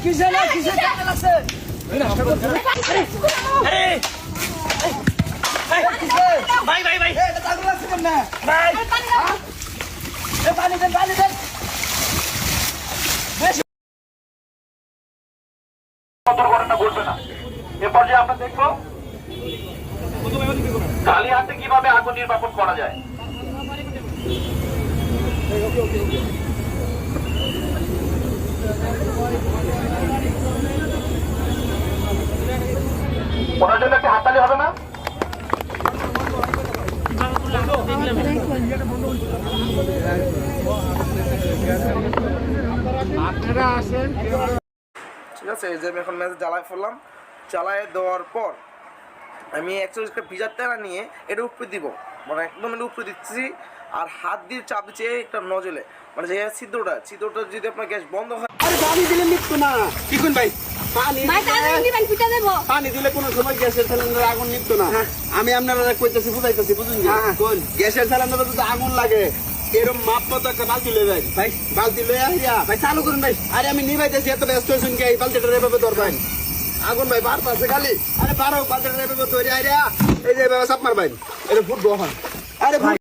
কিসে লাগছে ভাই ভাই ভাই আগুন লাগছে কেন ভাই পানি দেন ঘটনা ঘটবে না। এ পর্যায়ে আমরা দেখবো খালি হাতে কিভাবে আগুন নির্বাপন করা যায়। ওনার জন্য একটা হাততালি হবে না? ঠিক আছে, এই যে আমি এখন ম্যাচ জ্বালায় ফেললাম। জ্বালায় দেওয়ার পর আমি 140 গ্রাম ভিজার তেলা নিয়ে এটা উপরে দিব, মানে একদম এটা উপরে দিচ্ছি আর হাত দিয়ে চাপ দিচ্ছি একটা নজলে, মানে যে ছিদ্রটা যদি আপনার গ্যাস বন্ধ হয়। আরে পানি দিলে নিচ্ছ না কি কোন ভাই পানি দিলে কোনো সময় গ্যাসের সিলিন্ডার আগুন নিচ্ছ না। আমি আপনারা কইতেছি বুঝাইতেছি বুঝুন কোন গ্যাসের সিলিন্ডারে যদি আগুন লাগে এরকম মাপ মতো একটা বালতি লয়ে যাই ভাই, বালতি লয়ে আসিয়া ভাই চালু করুন ভাই। আরে আমি নিবাইতেছি, এত ব্যস্ত হয়েছেন কি? এই বালতিটা এভাবে ধরবেন, আগুন ভাই বার পাশে খালি। আরে পারো বালতিটা এভাবে ধরে আইরা এই যে এভাবে চাপ মারবেন, এটা ফুটবো। আরে ভাই